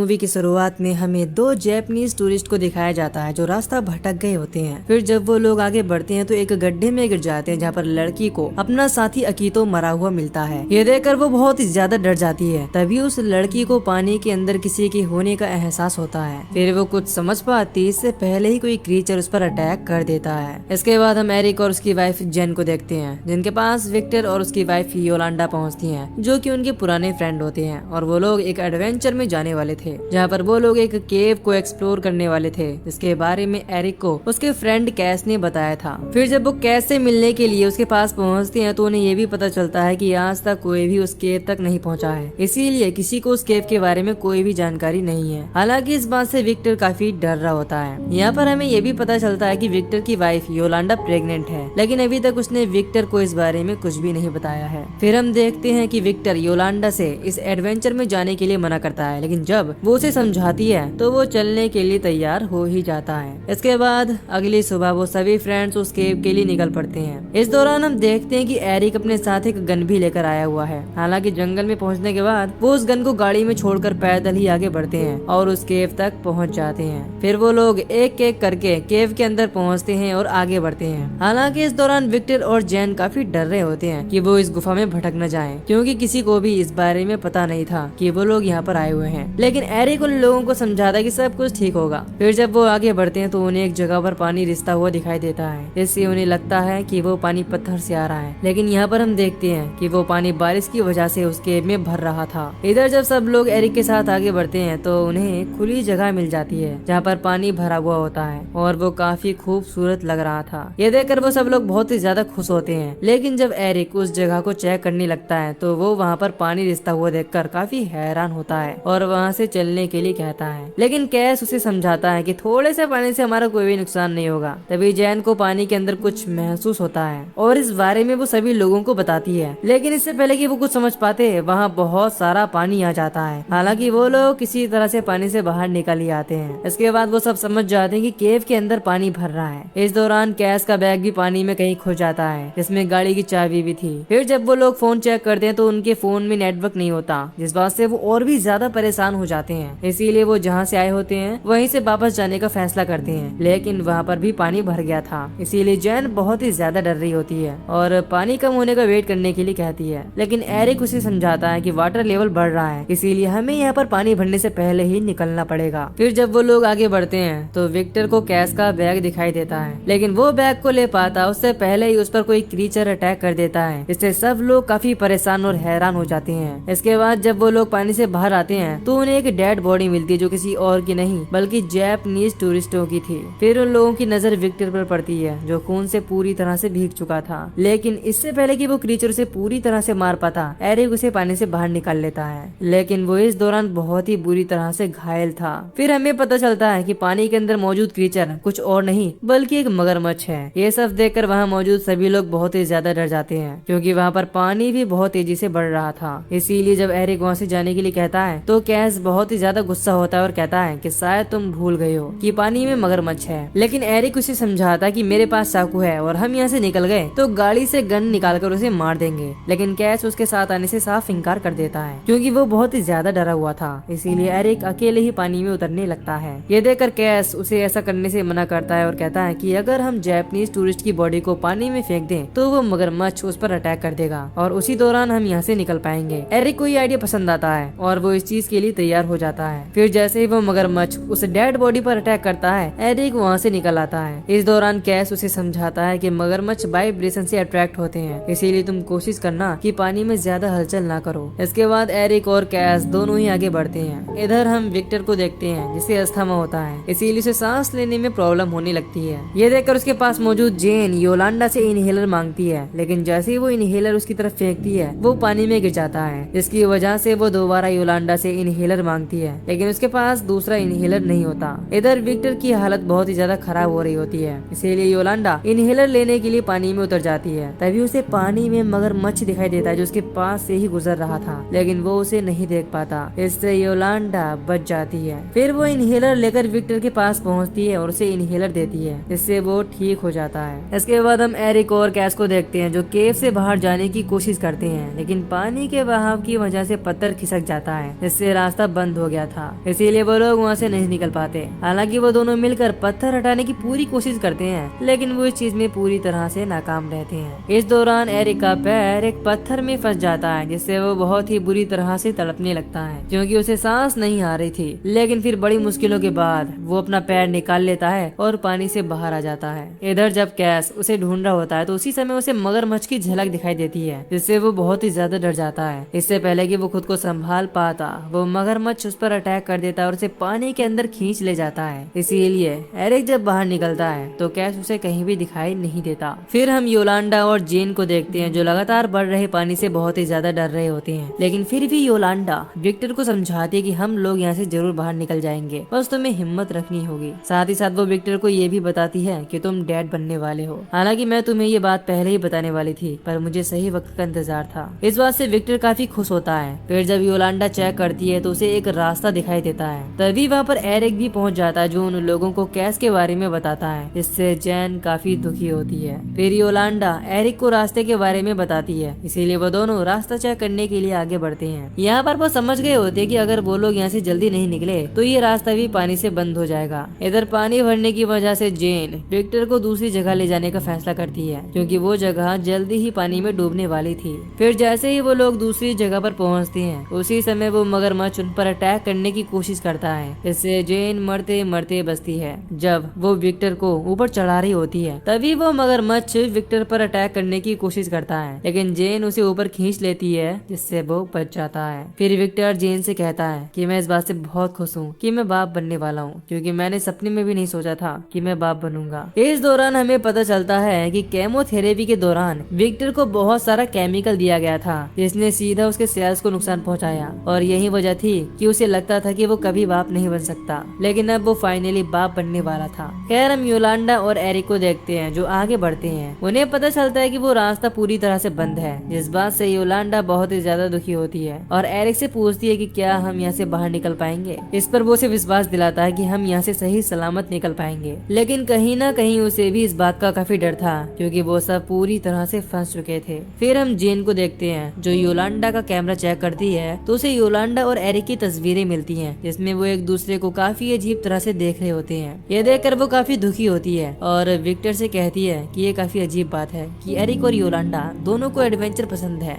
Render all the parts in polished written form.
Movie की शुरुआत में हमें दो जापानीज टूरिस्ट को दिखाया जाता है जो रास्ता भटक गए होते हैं। फिर जब वो लोग आगे बढ़ते हैं तो एक गड्ढे में गिर जाते हैं जहाँ पर लड़की को अपना साथी अकीतो मरा हुआ मिलता है। ये देखकर वो बहुत ही ज्यादा डर जाती है। तभी उस लड़की को पानी के अंदर किसी के होने का एहसास होता है। फिर वो कुछ समझ पाती इससे पहले ही कोई क्रीचर उस पर अटैक कर देता है। इसके बाद हम एरिक और उसकी वाइफ जेन को देखते हैं जिनके पास विक्टर और उसकी वाइफ योलांडा पहुँचती है जो की उनके पुराने फ्रेंड होते हैं और वो लोग एक एडवेंचर में जाने वाले थे जहाँ पर वो लोग एक केव को एक्सप्लोर करने वाले थे जिसके बारे में एरिक को उसके फ्रेंड कैस ने बताया था। फिर जब वो कैस से मिलने के लिए उसके पास पहुँचते हैं तो उन्हें ये भी पता चलता है कि आज तक कोई भी उस केव तक नहीं पहुँचा है, इसीलिए किसी को उस केव के बारे में कोई भी जानकारी नहीं है। हालांकि इस बात से विक्टर काफी डर रहा होता है। यहाँ पर हमें ये भी पता चलता है कि विक्टर की वाइफ योलांडा प्रेग्नेंट है, लेकिन अभी तक उसने विक्टर को इस बारे में कुछ भी नहीं बताया है। फिर हम देखते हैं कि विक्टर योलांडा से इस एडवेंचर में जाने के लिए मना करता है, लेकिन जब वो उसे समझाती है तो वो चलने के लिए तैयार हो ही जाता है। इसके बाद अगली सुबह वो सभी फ्रेंड्स उस केव के लिए निकल पड़ते हैं। इस दौरान हम देखते हैं कि एरिक अपने साथ एक गन भी लेकर आया हुआ है। हालांकि जंगल में पहुंचने के बाद वो उस गन को गाड़ी में छोड़कर पैदल ही आगे बढ़ते हैं और उस केव तक पहुंच जाते हैं। फिर वो लोग एक एक करके केव के अंदर पहुंचते हैं और आगे बढ़ते हैं। हालांकि इस दौरान विक्टर और जैन काफी डर रहे होते हैं कि वो इस गुफा में भटक न जाएं, क्योंकि किसी को भी इस बारे में पता नहीं था कि वो लोग यहाँ पर आए हुए हैं। लेकिन एरिक उन लोगों को समझाता है कि सब कुछ ठीक होगा। फिर जब वो आगे बढ़ते हैं तो उन्हें एक जगह पर पानी रिसता हुआ दिखाई देता है, इससे उन्हें लगता है कि वो पानी पत्थर से आ रहा है। लेकिन यहाँ पर हम देखते हैं कि वो पानी बारिश की वजह से उस केव में भर रहा था। इधर जब सब लोग एरिक के साथ आगे बढ़ते हैं तो उन्हें खुली जगह मिल जाती है जहाँ पर पानी भरा हुआ होता है और वो काफी खूबसूरत लग रहा था। ये देखकर वो सब लोग बहुत ही ज्यादा खुश होते हैं। लेकिन जब एरिक उस जगह को चेक करने लगता है तो वो वहाँ पर पानी रिसता हुआ देखकर काफी हैरान होता है और वहाँ से चलने के लिए कहता है। लेकिन कैस उसे समझाता है कि थोड़े से पानी से हमारा कोई भी नुकसान नहीं होगा। तभी जैन को पानी के अंदर कुछ महसूस होता है और इस बारे में वो सभी लोगों को बताती है। लेकिन इससे पहले कि वो कुछ समझ पाते वहाँ बहुत सारा पानी आ जाता है। हालांकि वो लोग किसी तरह से पानी से बाहर निकल ही आते हैं। इसके बाद वो सब समझ जाते हैं कि केव के अंदर पानी भर रहा है। इस दौरान कैस का बैग भी पानी में कहीं खो जाता है जिसमें गाड़ी की चाबी भी थी। फिर जब वो लोग फोन चेक करते हैं तो उनके फोन में नेटवर्क नहीं होता, जिस बात से वो और भी ज्यादा परेशान हो जाते हैं। इसीलिए वो जहाँ से आए होते हैं वहीं से वापस जाने का फैसला करते हैं, लेकिन वहाँ पर भी पानी भर गया था। इसीलिए जैन बहुत ही ज्यादा डर रही होती है और पानी कम होने का वेट करने के लिए कहती है। लेकिन एरिक उसे समझाता है कि वाटर लेवल बढ़ रहा है, इसीलिए हमें यहाँ पर पानी भरने से पहले ही निकलना पड़ेगा। फिर जब वो लोग आगे बढ़ते हैं तो विक्टर को कैस का बैग दिखाई देता है, लेकिन वो बैग को ले पाता उससे पहले ही उस पर कोई क्रीचर अटैक कर देता है। इससे सब लोग काफी परेशान और हैरान हो जाते हैं। इसके बाद जब वो लोग पानी से बाहर आते हैं तो उन्हें एक डेड बॉडी मिलती है जो किसी और की नहीं बल्कि जापानीज टूरिस्टों की थी। फिर उन लोगों की नजर विक्टर पर पड़ती है जो खून से पूरी तरह से भीग चुका था। लेकिन इससे पहले कि वो क्रीचर उसे पूरी तरह से मार पाता एरिक उसे पानी से बाहर निकाल लेता है, लेकिन वो इस दौरान बहुत ही बुरी तरह से घायल था। फिर हमें पता चलता है कि पानी के अंदर मौजूद क्रीचर कुछ और नहीं बल्कि एक मगरमच्छ है। ये सब देखकर वहाँ मौजूद सभी लोग बहुत ही ज्यादा डर जाते हैं क्योंकि वहाँ पर पानी भी बहुत तेजी से बढ़ रहा था। इसीलिए जब एरिक वहाँ से जाने के लिए कहता है तो कैस बहुत ही ज्यादा गुस्सा होता है और कहता है कि शायद तुम भूल गए हो कि पानी में मगरमच्छ है। लेकिन एरिक उसे समझाता कि मेरे पास चाकू है और हम यहाँ से निकल गए तो गाड़ी से गन निकालकर उसे मार देंगे। लेकिन कैस उसके साथ आने से साफ इनकार कर देता है क्योंकि वो बहुत ही ज्यादा डरा हुआ था। इसीलिए एरिक अकेले ही पानी में उतरने लगता है। ये देखकर कैस उसे ऐसा करने से मना करता है और कहता है कि अगर हम जापानीज टूरिस्ट की बॉडी को पानी में फेंक दें तो वो मगरमच्छ उस पर अटैक कर देगा और उसी दौरान हम यहाँ से निकल पाएंगे। एरिक को ये आइडिया पसंद आता है और वो इस चीज के लिए तैयार हो जाता है। फिर जैसे ही वो मगरमच्छ उस डेड बॉडी पर अटैक करता है एरिक वहाँ से निकल आता है। इस दौरान कैस उसे समझाता है कि मगरमच्छ वाइब्रेशन से अट्रैक्ट होते हैं, इसीलिए तुम कोशिश करना कि पानी में ज्यादा हलचल ना करो। इसके बाद एरिक और कैस दोनों ही आगे बढ़ते हैं। इधर हम विक्टर को देखते हैं जिसे अस्थमा होता है, इसीलिए उसे सांस लेने में प्रॉब्लम होने लगती है। ये देखकर उसके पास मौजूद जेन योलांडा से इनहेलर मांगती है, लेकिन जैसे ही वो इनहेलर उसकी तरफ फेंकती है वो पानी में गिर जाता है, जिसकी वजह से वो दोबारा योलांडा से इनहेलर मांगती है, लेकिन उसके पास दूसरा इनहेलर नहीं होता। इधर विक्टर की हालत बहुत ही ज्यादा खराब हो रही होती है, इसीलिए योलांडा इनहेलर लेने के लिए पानी में उतर जाती है। तभी उसे पानी में मगरमच्छ दिखाई देता है जो उसके पास से ही गुजर रहा था, लेकिन वो उसे नहीं देख पाता। इससे योलांडा बच जाती है। फिर वो इनहेलर लेकर विक्टर के पास पहुंचती है और उसे इनहेलर देती है, इससे वो ठीक हो जाता है। इसके बाद हम एरिक और कैस को देखते हैं जो केव से बाहर जाने की कोशिश करते हैं, लेकिन पानी के बहाव की वजह से पत्थर खिसक जाता है, इससे रास्ता बंद बंद हो गया था, इसीलिए वो लोग वहाँ से नहीं निकल पाते। हालांकि वो दोनों मिलकर पत्थर हटाने की पूरी कोशिश करते हैं, लेकिन वो इस चीज में पूरी तरह से नाकाम रहते हैं। इस दौरान एरिक का पैर एक पत्थर में फंस जाता है, जिससे वो बहुत ही बुरी तरह से तड़पने लगता है, क्योंकि उसे सांस नहीं आ रही थी। लेकिन फिर बड़ी मुश्किलों के बाद वो अपना पैर निकाल लेता है और पानी से बाहर आ जाता है। इधर जब कैस उसे ढूंढ रहा होता है तो उसी समय उसे मगरमच्छ की झलक दिखाई देती है, जिससे वो बहुत ही ज्यादा डर जाता है। इससे पहले कि वो खुद को संभाल पाता, वो मगरमच्छ उस पर अटैक कर देता है और उसे पानी के अंदर खींच ले जाता है। इसीलिए एरिक जब बाहर निकलता है तो कैस उसे कहीं भी दिखाई नहीं देता। फिर हम योलांडा और जेन को देखते हैं, जो लगातार बढ़ रहे पानी से बहुत ही ज्यादा डर रहे होते हैं। लेकिन फिर भी योलांडा विक्टर को समझाती है कि हम लोग यहाँ से जरूर बाहर निकल जाएंगे, बस तुम्हें हिम्मत रखनी होगी। साथ ही साथ वो विक्टर को ये भी बताती है कि तुम डैड बनने वाले हो। हालांकि मैं तुम्हें ये बात पहले ही बताने वाली थी, पर मुझे सही वक्त का इंतजार था। इस बात से विक्टर काफी खुश होता है। फिर जब योलांडा चेक करती है तो उसे एक रास्ता दिखाई देता है। तभी वहाँ पर एरिक भी पहुँच जाता है, जो उन लोगों को कैस के बारे में बताता है, जिससे जैन काफी दुखी होती है। फिर योलांडा एरिक को रास्ते के बारे में बताती है, इसीलिए वो दोनों रास्ता चेक करने के लिए आगे बढ़ते हैं। यहाँ पर वो समझ गए होते हैं कि अगर वो लोग यहाँ से जल्दी नहीं निकले तो ये रास्ता भी पानी से बंद हो जाएगा। इधर पानी भरने की वजह से जेन विक्टर को दूसरी जगह ले जाने का फैसला करती है, क्योंकि वो जगह जल्दी ही पानी में डूबने वाली थी। फिर जैसे ही वो लोग दूसरी जगह पर पहुँचते हैं, उसी समय वो मगरमच्छ उन पर अटैक करने की कोशिश करता है। इससे जेन मरते मरते बचती है। जब वो विक्टर को ऊपर चढ़ा रही होती है, तभी वो मगरमच्छ विक्टर पर अटैक करने की कोशिश करता है, लेकिन जेन उसे ऊपर खींच लेती है, जिससे वो बच जाता है। फिर विक्टर जेन से कहता है कि मैं इस बात से बहुत खुश हूँ कि मैं बाप बनने वाला हूँ, क्योंकि मैंने सपने में भी नहीं सोचा था कि मैं बाप बनूंगा। इस दौरान हमें पता चलता है कि केमोथेरेपी के दौरान विक्टर को बहुत सारा केमिकल दिया गया था, जिसने सीधा उसके सेल्स को नुकसान पहुँचाया, और यही वजह थी कि उसे लगता था कि वो कभी बाप नहीं बन सकता। लेकिन अब वो फाइनली बाप बनने वाला था। खैर हम योलांडा और एरिक को देखते हैं, जो आगे बढ़ते हैं। उन्हें पता चलता है कि वो रास्ता पूरी तरह से बंद है, जिस बात से योलांडा बहुत ही ज्यादा दुखी होती है और एरिक से पूछती है कि क्या हम यहाँ से बाहर निकल पाएंगे। इस पर वो उसे विश्वास दिलाता है कि हम यहाँ से सही सलामत निकल पाएंगे। लेकिन कहीं ना कहीं उसे भी इस बात का काफी डर था, क्योंकि वो सब पूरी तरह से फंस चुके थे। फिर हम जेन को देखते हैं, जो योलांडा का कैमरा चेक करती है तो उसे योलांडा और एरिक की तस्वीरें मिलती हैं, जिसमें वो एक दूसरे को काफी अजीब तरह से देख रहे होते हैं। ये देखकर वो काफी दुखी होती है और विक्टर से कहती है कि ये काफी अजीब बात है कि एरिक और योलांडा दोनों को एडवेंचर पसंद है,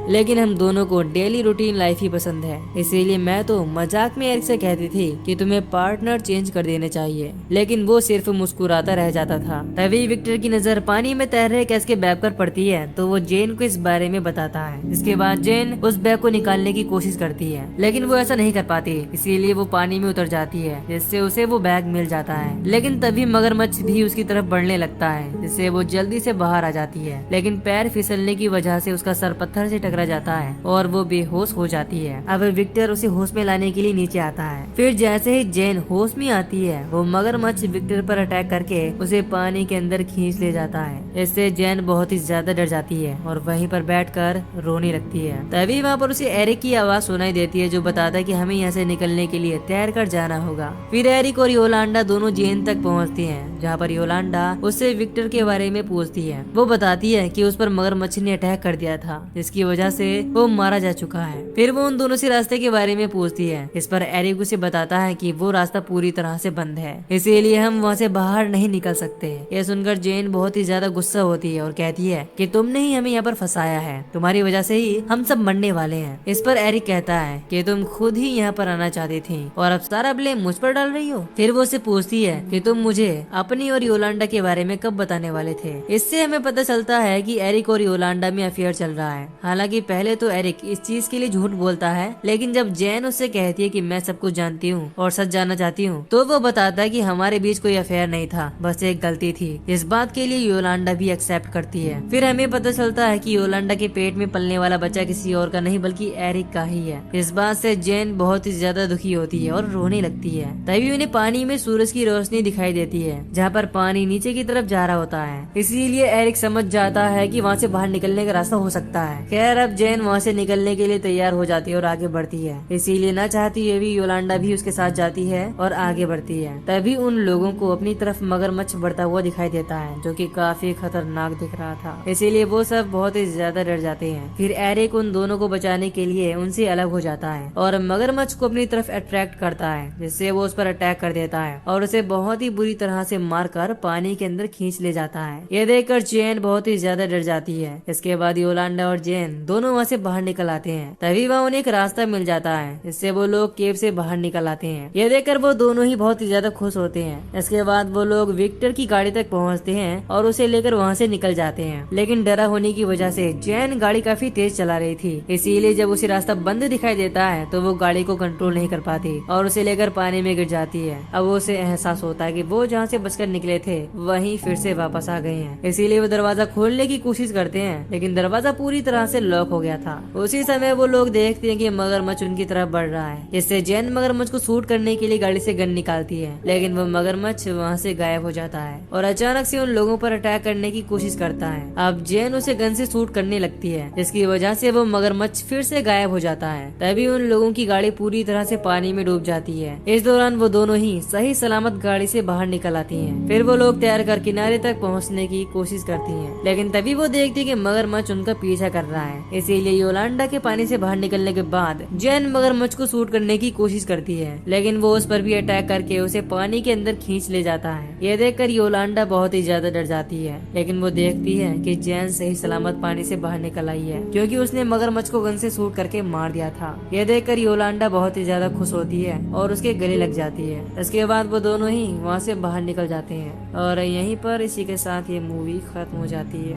लेकिन हम दोनों को डेली रूटीन लाइफ ही पसंद है। इसीलिए मैं तो मजाक में एरिक से कहती थी कि तुम्हें पार्टनर चेंज कर देने चाहिए, लेकिन वो सिर्फ मुस्कुराता रह जाता था। तभी विक्टर की नजर पानी में तैर रहे कैस के बैग पर पड़ती है, तो वो जेन को इस बारे में बताता है। इसके बाद जेन उस बैग को निकालने की कोशिश करती है, लेकिन वो ऐसा नहीं कर पाती, इसीलिए वो पानी में उतर जाती है, जिससे उसे वो बैग मिल जाता है। लेकिन तभी मगरमच्छ भी उसकी तरफ बढ़ने लगता है, जिससे वो जल्दी से बाहर आ जाती है, लेकिन पैर फिसलने की वजह से उसका सर पत्थर से टकरा जाता है और वो बेहोश हो जाती है। अब विक्टर उसे होश में लाने के लिए नीचे आता है। फिर जैसे ही जेन होश में आती है, वो मगरमच्छ विक्टर पर अटैक करके उसे पानी के अंदर खींच ले जाता है। इससे जेन बहुत ही ज्यादा डर जाती है और वहीं पर बैठकर रोने लगती है। तभी वहाँ पर उसे एरिक की आवाज सुनाई देती है, जो बताता है कि हमें यहाँ से निकलने के लिए तैर कर जाना होगा। फिर एरिक और योलांडा दोनों जेन तक पहुँचती है, जहाँ पर योलांडा उससे विक्टर के बारे में पूछती है। वो बताती है कि उस पर मगरमच्छ ने अटैक कर दिया था, जिसकी वजह से वो मारा जा चुका है। फिर वो उन दोनों से रास्ते के बारे में पूछती है। इस पर एरिक उसे बताता है कि वो रास्ता पूरी तरह से बंद है, इसीलिए हम वहाँ से बाहर नहीं निकल सकते। यह सुनकर जेन बहुत ही ज्यादा गुस्सा होती है और कहती है कि तुमने ही हमें यहाँ पर फंसाया है, तुम्हारी वजह से ही हम सब मरने वाले हैं। इस पर एरिक कहता है कि तुम खुद ही यहाँ पर आना चाहती थी और अब सारा ब्लेम मुझ पर डाल रही हो। फिर वो उससे पूछती है कि तुम मुझे अपनी और योलांडा के बारे में कब बताने वाले थे। इससे हमें पता चलता है कि एरिक और योलांडा में अफेयर चल रहा है। हालांकि पहले तो एरिक इस चीज के लिए झूठ बोलता है, लेकिन जब जेन उससे कहती है कि मैं सब कुछ जानती हूँ और सच जानना चाहती हूँ, तो वो बताता है कि हमारे बीच कोई अफेयर नहीं था, बस एक गलती थी। इस बात के लिए योलांडा भी एक्सेप्ट करती है। फिर हमें पता चलता है कि योलांडा के पेट में पलने वाला बच्चा किसी और का नहीं बल्कि एरिक का ही है। इस बात से जेन बहुत ही ज्यादा दुखी होती है और रोने लगती है। तभी उन्हें पानी में सूरज की रोशनी दिखाई देती है, जहाँ पर पानी नीचे की तरफ जा रहा होता है। इसीलिए एरिक समझ जाता है कि वहाँ से बाहर निकलने का रास्ता हो सकता है। खैर अब जैन वहाँ से निकलने के लिए तैयार हो जाती है और आगे बढ़ती है। इसीलिए न चाहती हुए भी योलांडा भी उसके साथ जाती है और आगे बढ़ती है। तभी उन लोगों को अपनी तरफ मगरमच्छ बढ़ता हुआ दिखाई देता है, जो कि काफी खतरनाक दिख रहा था। इसीलिए वो सब बहुत ही ज्यादा डर जाते हैं। फिर एरिक उन दोनों को बचाने के लिए उनसे अलग हो जाता है और मगरमच्छ को अपनी तरफ अट्रैक्ट करता है, जिससे वो उस पर अटैक कर देता है और उसे बहुत ही बुरी तरह से मारकर पानी के अंदर खींच ले जाता है। ये देखकर जैन बहुत ही ज्यादा डर जाती है। इसके बाद योलांडा और जैन दोनों वहाँ से बाहर निकल आते हैं। तभी वहाँ उन्हें एक रास्ता मिल जाता है, जिससे वो लोग केव से बाहर निकल आते हैं। ये देखकर वो दोनों ही बहुत ही ज्यादा खुश होते हैं। इसके बाद वो लोग विक्टर की गाड़ी तक पहुँचते हैं और उसे लेकर वहाँ से निकल जाते हैं। लेकिन डरा होने की वजह से जैन गाड़ी काफी तेज चला रही थी, इसीलिए जब उसे रास्ता बंद दिखाई देता है तो वो गाड़ी को कंट्रोल नहीं कर पाती और उसे लेकर पानी में गिर जाती है। अब उसे एहसास होता है कि वो जहाँ से बचकर निकले थे वहीं फिर से वापस आ गए हैं। इसीलिए वो दरवाजा खोलने की कोशिश करते हैं, लेकिन दरवाजा पूरी तरह से लॉक हो गया था। उसी समय वो लोग देखते हैं कि मगरमच्छ उनकी तरफ बढ़ रहा है, जिससे जैन मगरमच्छ को शूट करने के लिए गाड़ी से गन निकालती है, लेकिन वो मगरमच्छ वहाँ से गायब हो जाता है और अचानक से उन लोगों पर अटैक करने की कोशिश करता है। अब जैन उसे गन से शूट करने लगती है, जिसकी वजह से वो मगरमच्छ फिर से गायब हो जाता है। तभी उन लोगों की गाड़ी पूरी तरह से पानी में डूब जाती है। इस दौरान वो दोनों ही सही सलामत गाड़ी से बाहर निकल आती हैं। फिर वो लोग तैर कर किनारे तक पहुंचने की कोशिश करती हैं, लेकिन तभी वो देखती कि मगरमच्छ उनका पीछा कर रहा है। इसीलिए योलांडा के पानी से बाहर निकलने के बाद जैन मगरमच्छ को शूट करने की कोशिश करती है, लेकिन वो उस पर भी अटैक करके उसे पानी के अंदर खींच ले जाता है। ये देखकर योलांडा बहुत ही ज्यादा डर जाती है, लेकिन वो देखती है कि जैन सही सलामत पानी से बाहर निकल आई है, क्योंकि उसने मगरमच्छ को गन से शूट करके मार दिया था। ये देखकर योलांडा बहुत ही ज्यादा खुश होती है और उसके गले लग जाती है। इसके बाद वो दोनों ही वहाँ से बाहर निकल जाते हैं और यहीं पर इसी के साथ ये मूवी खत्म हो जाती है।